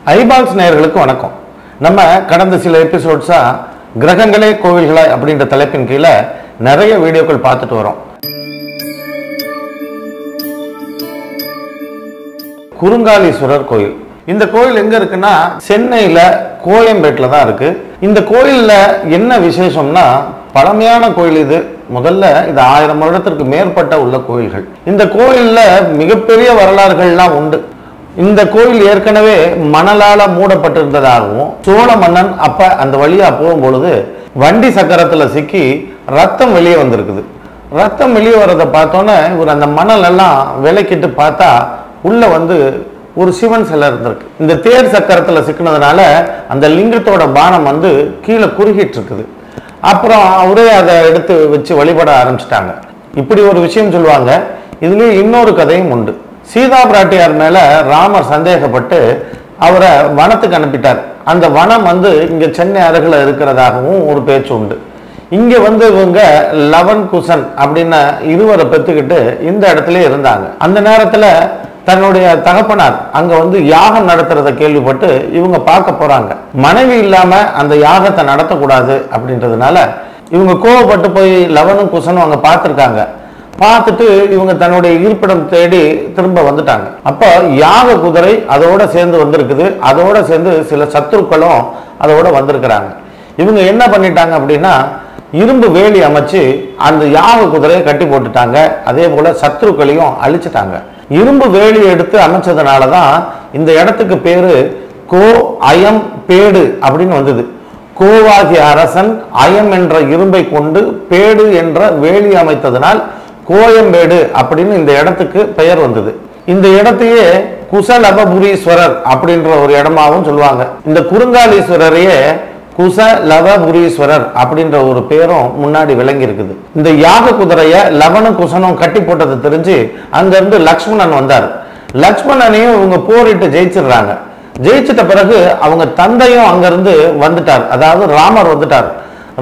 ஐபாக்ஸ் நேயர்களுக்கு வணக்கம். நம்ம கடந்த சில எபிசோட்ஸா கிரகங்களே கோவில்களா அப்படின்ற தலைப்பின் கீழே நிறைய வீடியோக்கள் பார்த்துட்டு வரோம். குறுங்காலீஸ்வரர் கோயில். இந்த கோயில் எங்க இருக்குன்னா சென்னையில கோயம்பேட்டில் தான் இருக்கு. இந்த கோயில்ல என்ன விசேஷம்னா பழமையான கோயில் இது. முதல்ல இது 1000 வருடத்திற்கு மேற்பட்ட உள்ள கோயில்கள். இந்த கோயில்ல மிகப்பெரிய வரலாறுகள்லாம் உண்டு. இந்த கோயில் ஏற்கனவே மணலால மூடப்பட்டிருந்ததாகவும் சோழ மன்னன் அப்ப அந்த வழியா போகும்பொழுது வண்டி சக்கரத்துல சிக்கி ரத்தம் வெளியே வந்திருக்குது. ரத்தம் வெளியே வர்றதை பார்த்தோன்னே இவர் அந்த மணல் எல்லாம் விலைக்கிட்டு பார்த்தா உள்ள ஒரு சிவன் சிலை இருந்திருக்கு. இந்த தேர் சக்கரத்துல சிக்கினதுனால அந்த லிங்கத்தோட பானம் கீழே குறுகிட்டு இருக்குது. அப்புறம் அவரே அதை எடுத்து வச்சு வழிபட ஆரம்பிச்சிட்டாங்க. இப்படி ஒரு விஷயம் சொல்லுவாங்க. இதுலயே இன்னொரு கதையும் உண்டு. சீதா பிராட்டியார் மேல ராமர் சந்தேகப்பட்டு அவரை வனத்துக்கு அனுப்பிட்டார். அந்த வனம் இங்க சென்னை அருகில் இருக்கிறதாகவும் ஒரு பேச்சு உண்டு. இங்க இவங்க லவன் குசன் அப்படின்னு இருவரை பெற்றுக்கிட்டு இந்த இடத்துல இருந்தாங்க. அந்த நேரத்துல தன்னுடைய தகப்பனார் அங்க யாகம் நடத்துறத கேள்விப்பட்டு இவங்க பார்க்க போறாங்க. மனைவி இல்லாம அந்த யாகத்தை நடத்தக்கூடாது அப்படின்றதுனால இவங்க கோவப்பட்டு போய் லவனும் குசனும் அங்க பார்த்துருக்காங்க. பார்த்துட்டு இவங்க தன்னுடைய இருப்பிடம் தேடி திரும்ப வந்துட்டாங்க. அப்போ யாக குதிரை அதோட சேர்ந்து வந்திருக்குது. அதோட சேர்ந்து சில சத்துருக்களும் அதோட வந்திருக்கிறாங்க. இவங்க என்ன பண்ணிட்டாங்க அப்படின்னா இரும்பு வேலி அமைச்சு அந்த யாக குதிரையை கட்டி போட்டுட்டாங்க. அதே போல சத்துருக்களையும் அழிச்சிட்டாங்க. இரும்பு வேலி எடுத்து அமைச்சதுனாலதான் இந்த இடத்துக்கு பேரு கோ அயம் பேடு அப்படின்னு வந்தது. கோவாகிய அரசன் அயம் என்ற இரும்பை கொண்டு பேடு என்ற வேலி அமைத்ததனால் கோயம்பேடு அப்படின்னு இந்த இடத்துக்கு பெயர் வந்தது. இந்த இடத்தையே குசலபபுரீஸ்வரர் அப்படின்ற ஒரு இடமாவும் சொல்லுவாங்க. இந்த குறுங்காலீஸ்வரரையே குசலபபுரீஸ்வரர் அப்படின்ற ஒரு பேரும் முன்னாடி விளங்கி இருக்குது. இந்த யாக குதிரைய லவனும் குசனும் கட்டி போட்டது தெரிஞ்சு அங்கிருந்து லக்ஷ்மணன் வந்தார். லக்ஷ்மணனையும் இவங்க போரிட்டு ஜெயிச்சிடுறாங்க. ஜெயிச்சிட்ட பிறகு அவங்க தந்தையும் அங்கிருந்து வந்துட்டார். அதாவது ராமர் வந்துட்டார்.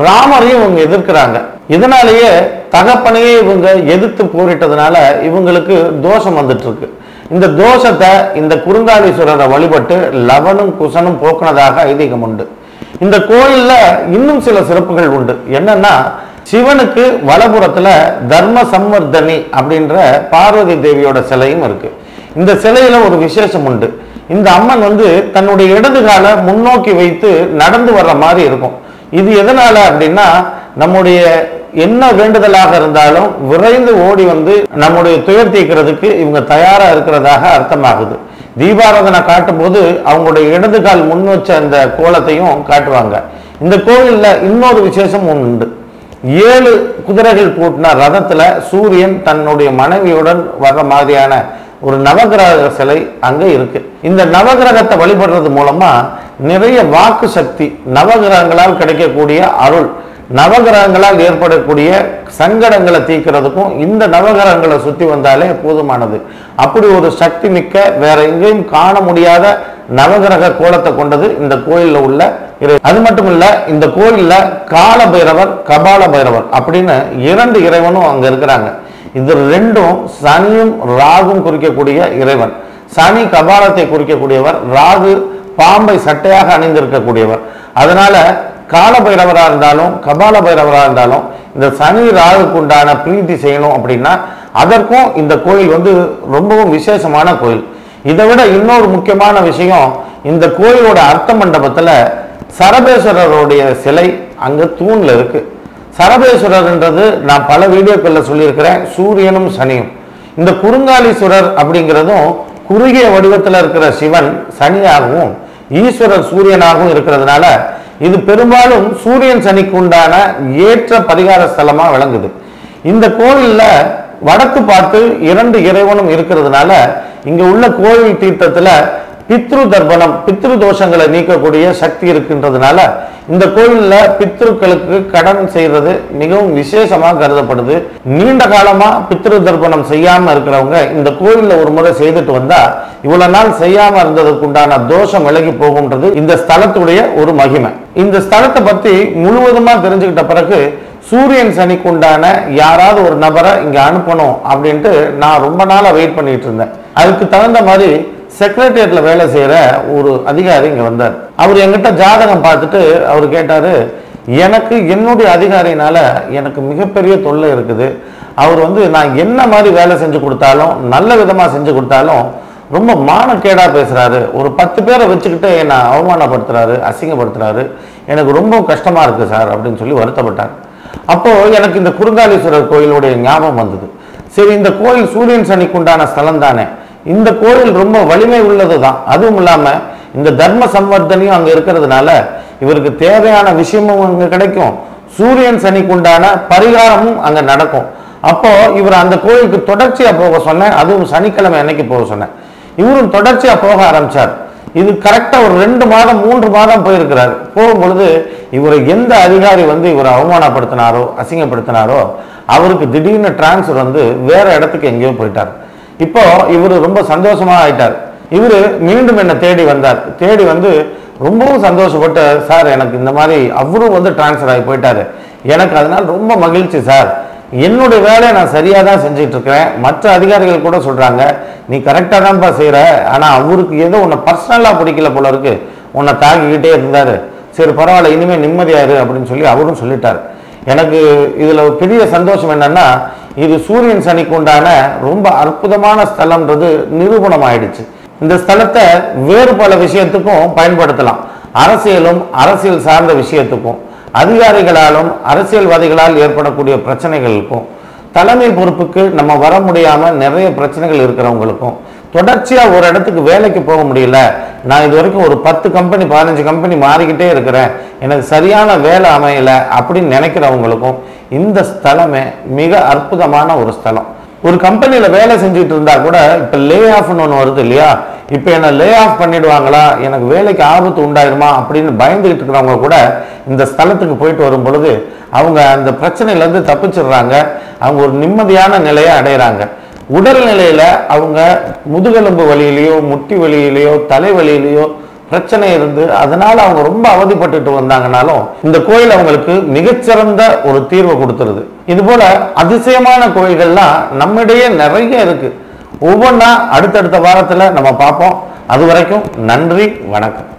ராமரையும் இவங்க எதிர்க்கிறாங்க. இதனாலேயே தகப்பனையே இவங்க எதிர்த்து போரிட்டதுனால இவங்களுக்கு தோஷம் வந்துட்டு இருக்கு. இந்த தோஷத்தை இந்த குறுங்காலீஸ்வரரை வழிபட்டு லவனும் குசனும் போக்குனதாக ஐதீகம் உண்டு. இந்த கோயில்ல இன்னும் சில சிறப்புகள் உண்டு. என்னன்னா சிவனுக்கு வலப்புறத்துல தர்ம சம்வர்தனி அப்படின்ற பார்வதி தேவியோட சிலையும் இருக்கு. இந்த சிலையில ஒரு விசேஷம் உண்டு. இந்த அம்மன் தன்னுடைய இடது காலை முன்னோக்கி வைத்து நடந்து வர்ற மாதிரி இருக்கும். இது எதனால அப்படின்னா நம்முடைய என்ன வேண்டுதலாக இருந்தாலும் விரைந்து ஓடி நம்முடைய துயர் தீர்க்கிறதுக்கு இவங்க தயாரா இருக்கிறதாக அர்த்தமாகுது. தீபாராதனை காட்டும் போது அவங்களுடைய இடது கால் முன் வச்ச அந்த கோலத்தையும் காட்டுவாங்க. இந்த கோவில்ல இன்னொரு விசேஷம் உண்டு. 7 குதிரைகள் பூட்டின ரதத்துல சூரியன் தன்னுடைய மனைவியுடன் வர்ற மாதிரியான ஒரு நவகிரக சிலை அங்க இருக்கு. இந்த நவகிரகத்தை வழிபடுறது மூலமா நிறைய வாக்கு சக்தி, நவகிரகங்களால் கிடைக்கக்கூடிய அருள், நவகிரகங்களால் ஏற்படக்கூடிய சங்கடங்களை தீர்க்கிறதுக்கும் இந்த நவகிரகங்களை சுத்தி வந்தாலே போதுமானது. அப்படி ஒரு சக்தி மிக்க வேற எங்கேயும் காண முடியாத நவகிரக கோலத்தை கொண்டது இந்த கோயில்ல உள்ள இறைவன். அது மட்டும் இல்ல, இந்த கோயில்ல கால பைரவர், கபால பைரவர் அப்படின்னு 2 இறைவனும் அங்க இருக்கிறாங்க. இது ரெண்டும் சனியும் ராகும் குறிக்கக்கூடிய இறைவன். சனி கபாலத்தை குறிக்கக்கூடியவர், ராகு பாம்பை சட்டையாக அணிந்திருக்கக்கூடியவர். அதனால கால பைரவரா இருந்தாலும் கபால பைரவரா இருந்தாலும் இந்த சனி ராகுக்கு உண்டான பிரீத்தி செய்யணும் அப்படின்னா அதற்கும் இந்த கோயில் ரொம்பவும் விசேஷமான கோயில். இதை விட இன்னொரு முக்கியமான விஷயம், இந்த கோயிலோட அர்த்த மண்டபத்துல சரபேஸ்வரருடைய சிலை அங்க தூண்ல இருக்கு. சரபேஸ்வரர்ன்றது நான் பல வீடியோக்கள்ல சொல்லியிருக்கிறேன், சூரியனும் சனியும். இந்த குறுங்காலீஸ்வரர் அப்படிங்கிறதும் குறுகிய வடிவத்தில் இருக்கிற சிவன் சனியாகவும் ஈஸ்வரர் சூரியனாகவும் இருக்கிறதுனால இது பெரும்பாலும் சூரியன் சனிக்கு உண்டான ஏற்ற பரிகார ஸ்தலமா விளங்குது. இந்த கோயில்ல வடக்கு பார்த்து 2 இறைவனும் இருக்கிறதுனால இங்க உள்ள கோயில் தீர்த்தத்துல பித்ரு தர்ப்பணம், பித்ரு தோஷங்களை நீக்கக்கூடிய சக்தி இருக்கின்றதுனால இந்த கோயில்ல பித்ருக்களுக்கு கடன் செய்யறது மிகவும் விசேஷமாக கருதப்படுது. நீண்ட காலமா பித்ரு தர்ப்பணம் செய்யாம இருக்கிறவங்க இந்த கோயில்ல ஒரு முறை செய்துட்டு வந்தா இவ்வளவு நாள் செய்யாம இருந்ததுக்கு உண்டான தோஷம் விலகி போகும்ன்றது இந்த ஸ்தலத்துடைய ஒரு மகிமை. இந்த ஸ்தலத்தை பத்தி முழுவதுமா தெரிஞ்சுக்கிட்ட பிறகு சூரியன் சனிக்கு உண்டான யாராவது ஒரு நபரை இங்க அனுப்பணும் அப்படின்ட்டு நான் ரொம்ப நாளா வெயிட் பண்ணிட்டு இருந்தேன். அதுக்கு தகுந்த மாதிரி செக்ரட்டரியேட்ல வேலை செய்யற ஒரு அதிகாரி இங்க வந்தார். அவர் என்கிட்ட ஜாதகம் பார்த்துட்டு அவர் கேட்டாரு, எனக்கு என்னுடைய அதிகாரினால எனக்கு மிகப்பெரிய தொல்லை இருக்குது. அவர் நான் என்ன மாதிரி வேலை செஞ்சு கொடுத்தாலும், நல்ல விதமா செஞ்சு கொடுத்தாலும் ரொம்ப மானக்கேடா பேசுறாரு. ஒரு 10 பேரை வச்சுக்கிட்டு என்னை அவமானப்படுத்துறாரு, அசிங்கப்படுத்துறாரு. எனக்கு ரொம்ப கஷ்டமா இருக்கு சார் அப்படின்னு சொல்லி வருத்தப்பட்டார். அப்போ எனக்கு இந்த குறுங்காலீஸ்வரர் கோயிலுடைய ஞாபகம் வந்தது. சரி, இந்த கோயில் சூரியன் சனிக்கு உண்டான ஸ்தலம் தானே, இந்த கோயில் ரொம்ப வலிமை உள்ளது தான். அதுவும் இல்லாம இந்த தர்ம சம்வர்தனையும் அங்க இருக்கிறதுனால இவருக்கு தேவையான விஷயமும் அங்க கிடைக்கும், சூரியன் சனிக்கு உண்டான பரிகாரமும் அங்க நடக்கும். அப்போ இவர் அந்த கோயிலுக்கு தொடர்ச்சியா போக சொன்னேன், அதுவும் சனிக்கிழமை அன்னைக்கு போக சொன்னேன். இவரும் தொடர்ச்சியா போக ஆரம்பிச்சார். இது கரெக்டா ஒரு 2 மாதம் 3 மாதம் போயிருக்கிறார். போகும்பொழுது இவரை எந்த அதிகாரி இவரை அவமானப்படுத்தினாரோ அசிங்கப்படுத்தினாரோ அவருக்கு திடீர்னு டிரான்ஸ்ஃபர் வேற இடத்துக்கு எங்கேயோ போயிட்டார். இப்போ இவரு ரொம்ப சந்தோஷமா ஆயிட்டார். இவரு மீண்டும் என்ன தேடி வந்தார். தேடி ரொம்பவும் சந்தோஷப்பட்டு, சார் எனக்கு இந்த மாதிரி அவரும் டிரான்ஸ்ஃபர் ஆகி போயிட்டாரு, எனக்கு அதனால ரொம்ப மகிழ்ச்சி சார், என்னுடைய வேலையை நான் சரியாக தான் செஞ்சுட்டு இருக்கிறேன், மற்ற அதிகாரிகள் கூட சொல்கிறாங்க நீ கரெக்டாக தான்ப்பா செய்கிற, ஆனால் அவருக்கு ஏதோ உன்னை பர்சனலாக பிடிக்கல போல இருக்கு, உன்னை தாக்கிக்கிட்டே இருந்தார், சரி பரவாயில்ல இனிமேல் நிம்மதியாரு அப்படின்னு சொல்லி அவரும் சொல்லிட்டார். எனக்கு இதில் பெரிய சந்தோஷம் என்னன்னா, இது சூரியன் சனிக்கு உண்டான ரொம்ப அற்புதமான ஸ்தலம்ன்றது நிரூபணம் ஆயிடுச்சு. இந்த ஸ்தலத்தை வேறு பல விஷயத்துக்கும் பயன்படுத்தலாம். அரசியலும் அரசியல் சார்ந்த விஷயத்துக்கும், அதிகாரிகளாலும் அரசியல்வாதிகளால் ஏற்படக்கூடிய பிரச்சனைகளுக்கும், தலைமை பொறுப்புக்கு நம்ம வர முடியாம நிறைய பிரச்சனைகள் இருக்கிறவங்களுக்கும், தொடர்ச்சியா ஒரு இடத்துக்கு வேலைக்கு போக முடியல, நான் இது வரைக்கும் ஒரு 10 கம்பெனி 15 கம்பெனி மாறிக்கிட்டே இருக்கிறேன், எனக்கு சரியான வேலை அமையல அப்படின்னு நினைக்கிறவங்களுக்கும் இந்த ஸ்தலமே மிக அற்புதமான ஒரு ஸ்தலம். ஒரு கம்பெனியில வேலை செஞ்சுட்டு இருந்தா கூட இப்ப லே ஆஃப்னு ஒன்று வருது இல்லையா, இப்ப என்ன லே ஆஃப் பண்ணிடுவாங்களா, எனக்கு வேலைக்கு ஆபத்து உண்டாயிருமா அப்படின்னு பயந்துகிட்டு இருக்கிறவங்க கூட இந்த ஸ்தலத்துக்கு போயிட்டு வரும் பொழுது அவங்க அந்த பிரச்சனையில இருந்து தப்பிச்சிடுறாங்க. அவங்க ஒரு நிம்மதியான நிலையை அடைகிறாங்க. உடல் நிலையில அவங்க முதுகெலும்பு வலியிலையோ முட்டி வலியிலையோ தலைவலியிலையோ பிரச்சனை இருந்து அதனால அவங்க ரொம்ப அவதிப்பட்டு வந்தாங்கனாலும் இந்த கோயில் அவங்களுக்கு மிகச்சிறந்த ஒரு தீர்வை கொடுத்துருது. இது போல அதிசயமான கோயில்கள்லாம் நம்மிடையே நிறைய இருக்கு. ஒவ்வொன்றா அடுத்தடுத்த வாரத்துல நம்ம பார்ப்போம். அது வரைக்கும் நன்றி, வணக்கம்.